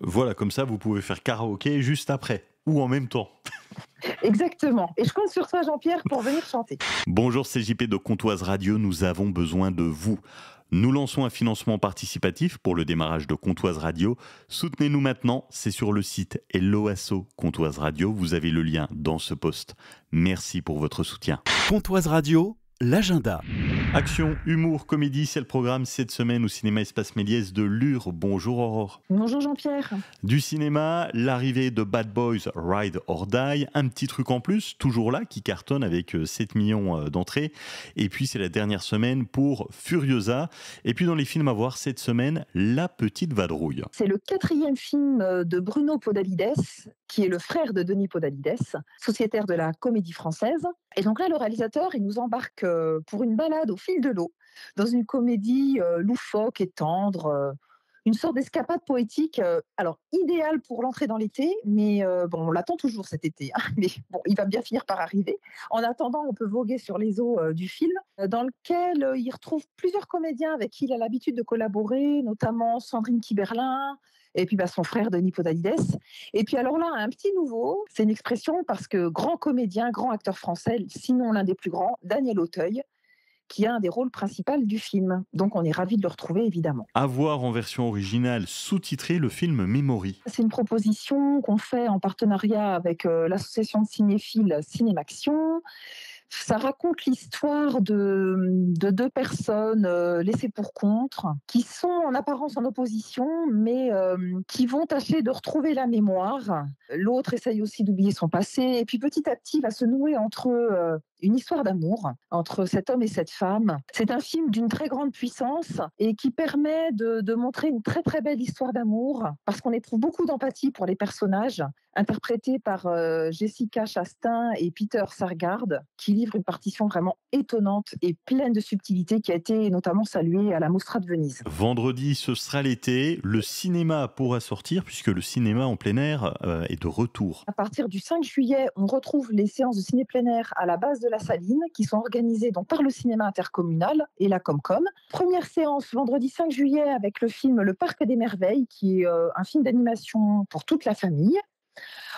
Voilà, comme ça, vous pouvez faire karaoké juste après ou en même temps. Exactement. Et je compte sur toi, Jean-Pierre, pour venir chanter. Bonjour CJP de Comptoise Radio, nous avons besoin de vous. Nous lançons un financement participatif pour le démarrage de Comptoise Radio. Soutenez-nous maintenant, c'est sur le site Helloasso Comptoise Radio. Vous avez le lien dans ce post. Merci pour votre soutien. Comptoise Radio, l'agenda. Action, humour, comédie, c'est le programme cette semaine au cinéma Espace Méliès de Lure. Bonjour Aurore. Bonjour, Jean-Pierre. Du cinéma, l'arrivée de Bad Boys Ride or Die, un petit truc en plus, toujours là, qui cartonne avec 7 millions d'entrées. Et puis c'est la dernière semaine pour Furiosa. Et puis dans les films à voir cette semaine, La Petite Vadrouille. C'est le 4e film de Bruno Podalides, qui est le frère de Denis Podalides, sociétaire de la Comédie Française. Et donc là, le réalisateur, il nous embarque pour une balade au fil de l'eau, dans une comédie loufoque et tendre, une sorte d'escapade poétique, alors idéale pour l'entrée dans l'été, mais bon, on l'attend toujours cet été, hein, mais bon, il va bien finir par arriver. En attendant, on peut voguer sur les eaux du film, dans lequel il retrouve plusieurs comédiens avec qui il a l'habitude de collaborer, notamment Sandrine Kiberlin, et puis son frère Denis Podalides. Et puis alors là, un petit nouveau, c'est une expression parce que grand comédien, grand acteur français, sinon l'un des plus grands, Daniel Auteuil, qui a un des rôles principaux du film. Donc on est ravis de le retrouver, évidemment. À voir en version originale sous-titrée le film Memory. C'est une proposition qu'on fait en partenariat avec l'association de cinéphiles Cinémaction. Ça raconte l'histoire de deux personnes laissées pour compte, qui sont en apparence en opposition, mais qui vont tâcher de retrouver la mémoire. L'autre essaye aussi d'oublier son passé, et puis petit à petit va se nouer entre eux une histoire d'amour entre cet homme et cette femme. C'est un film d'une très grande puissance et qui permet de montrer une très très belle histoire d'amour, parce qu'on éprouve beaucoup d'empathie pour les personnages, interprétés par Jessica Chastain et Peter Sarsgaard, qui livrent une partition vraiment étonnante et pleine de subtilité, qui a été notamment saluée à la Mostra de Venise. Vendredi, ce sera l'été. Le cinéma pourra sortir puisque le cinéma en plein air est de retour. À partir du 5 juillet, on retrouve les séances de ciné plein air à la base de la Saline, qui sont organisées donc par le cinéma intercommunal et la Comcom. Première séance vendredi 5 juillet avec le film Le Parc des Merveilles, qui est un film d'animation pour toute la famille.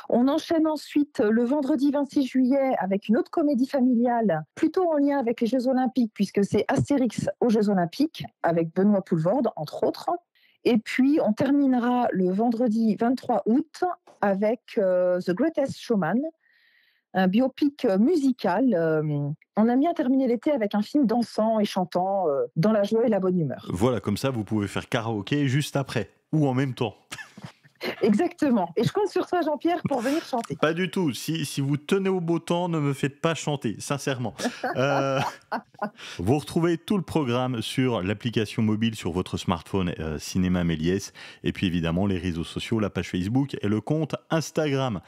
On enchaîne ensuite le vendredi 26 juillet avec une autre comédie familiale, plutôt en lien avec les Jeux Olympiques, puisque c'est Astérix aux Jeux Olympiques, avec Benoît Poelvoorde, entre autres. Et puis, on terminera le vendredi 23 août avec The Greatest Showman, un biopic musical. On aime bien terminer l'été avec un film dansant et chantant dans la joie et la bonne humeur. Voilà, comme ça, vous pouvez faire karaoké juste après ou en même temps. Exactement. Et je compte sur toi, Jean-Pierre, pour venir chanter. Pas du tout. Si vous tenez au beau temps, ne me faites pas chanter, sincèrement. Vous retrouvez tout le programme sur l'application mobile sur votre smartphone Cinéma Méliès. Et puis évidemment, les réseaux sociaux, la page Facebook et le compte Instagram.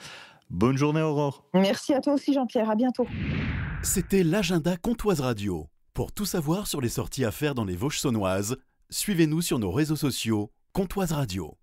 Bonne journée, Aurore. Merci à toi aussi, Jean-Pierre. À bientôt. C'était l'agenda Comptoise Radio. Pour tout savoir sur les sorties à faire dans les Vosges saunoises, suivez-nous sur nos réseaux sociaux Comptoise Radio.